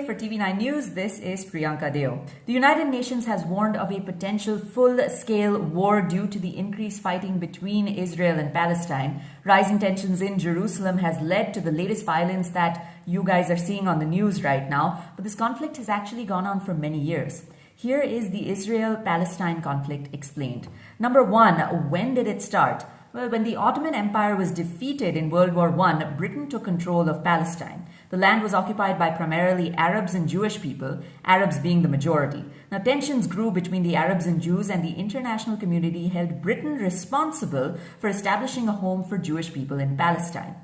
Namaste. For TV9 News, this is Priyanka Deo. The United Nations has warned of a potential full-scale war due to the increased fighting between Israel and Palestine. Rising tensions in Jerusalem has led to the latest violence that you guys are seeing on the news right now, but this conflict has actually gone on for many years. Here is the Israel-Palestine conflict explained. Number one, when did it start? Well, when the Ottoman Empire was defeated in World War I, Britain took control of Palestine. The land was occupied by primarily Arabs and Jewish people, Arabs being the majority. Now, tensions grew between the Arabs and Jews, and the international community held Britain responsible for establishing a home for Jewish people in Palestine.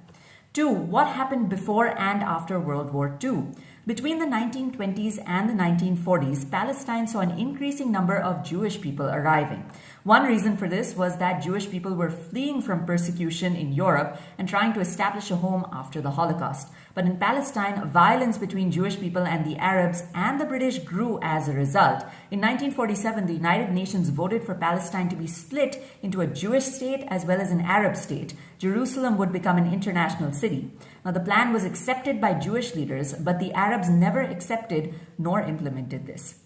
2. What happened before and after World War II? Between the 1920s and the 1940s, Palestine saw an increasing number of Jewish people arriving. One reason for this was that Jewish people were fleeing from persecution in Europe and trying to establish a home after the Holocaust. But in Palestine, violence between Jewish people and the Arabs and the British grew as a result. In 1947, the United Nations voted for Palestine to be split into a Jewish state as well as an Arab state. Jerusalem would become an international city. Now, the plan was accepted by Jewish leaders, but the Arabs never accepted nor implemented this.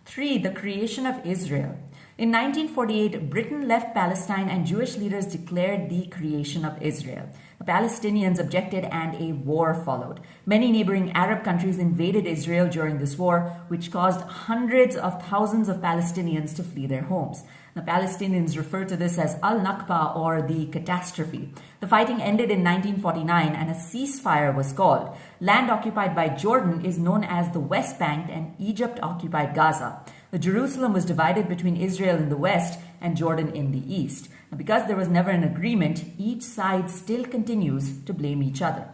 3. The creation of Israel. In 1948, Britain left Palestine and Jewish leaders declared the creation of Israel. The Palestinians objected and a war followed. Many neighboring Arab countries invaded Israel during this war, which caused hundreds of thousands of Palestinians to flee their homes. The Palestinians refer to this as Al-Nakba, or the catastrophe. The fighting ended in 1949 and a ceasefire was called. Land occupied by Jordan is known as the West Bank, and Egypt occupied Gaza. The Jerusalem was divided between Israel in the west and Jordan in the east. Now, because there was never an agreement, each side still continues to blame each other.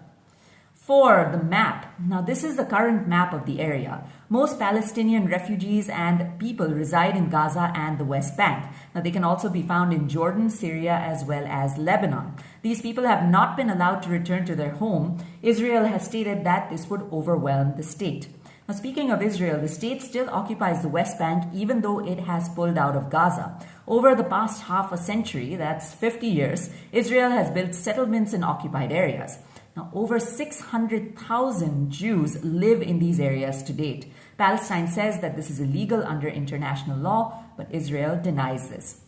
4. The map. Now, this is the current map of the area. Most Palestinian refugees and people reside in Gaza and the West Bank. Now, they can also be found in Jordan, Syria, as well as Lebanon. These people have not been allowed to return to their home. Israel has stated that this would overwhelm the state. Now, speaking of Israel, the state still occupies the West Bank even though it has pulled out of Gaza. Over the past half a century, that's 50 years, Israel has built settlements in occupied areas. Now, over 600,000 Jews live in these areas to date. Palestine says that this is illegal under international law, but Israel denies this.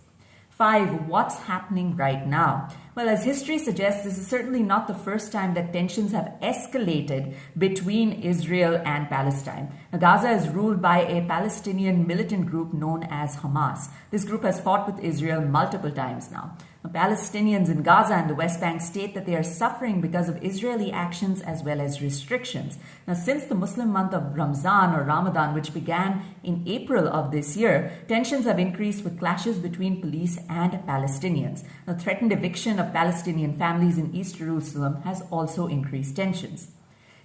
5. What's happening right now? Well, as history suggests, this is certainly not the first time that tensions have escalated between Israel and Palestine. Now, Gaza is ruled by a Palestinian militant group known as Hamas. This group has fought with Israel multiple times now. The Palestinians in Gaza and the West Bank state that they are suffering because of Israeli actions as well as restrictions. Now, since the Muslim month of Ramzan or Ramadan, which began in April of this year, tensions have increased with clashes between police and Palestinians. The threatened eviction of Palestinian families in East Jerusalem has also increased tensions.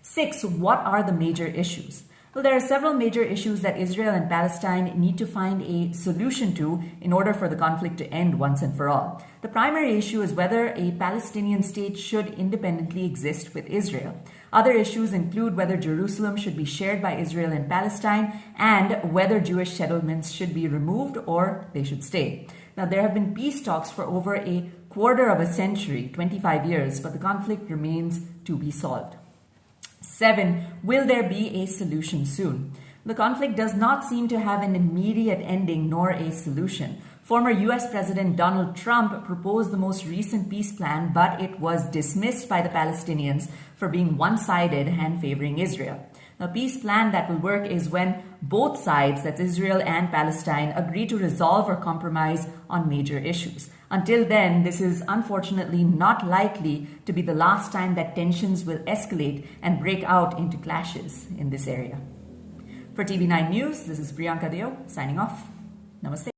6. What are the major issues? Well, there are several major issues that Israel and Palestine need to find a solution to in order for the conflict to end once and for all. The primary issue is whether a Palestinian state should independently exist with Israel. Other issues include whether Jerusalem should be shared by Israel and Palestine and whether Jewish settlements should be removed or they should stay. Now, there have been peace talks for over a quarter of a century, 25 years, but the conflict remains to be solved. 7. Will there be a solution soon? The conflict does not seem to have an immediate ending nor a solution. Former US President Donald Trump proposed the most recent peace plan, but it was dismissed by the Palestinians for being one-sided and favoring Israel. The peace plan that will work is when both sides, that's Israel and Palestine, agree to resolve or compromise on major issues. Until then, this is unfortunately not likely to be the last time that tensions will escalate and break out into clashes in this area. For TV9 News, this is Priyanka Deo signing off. Namaste.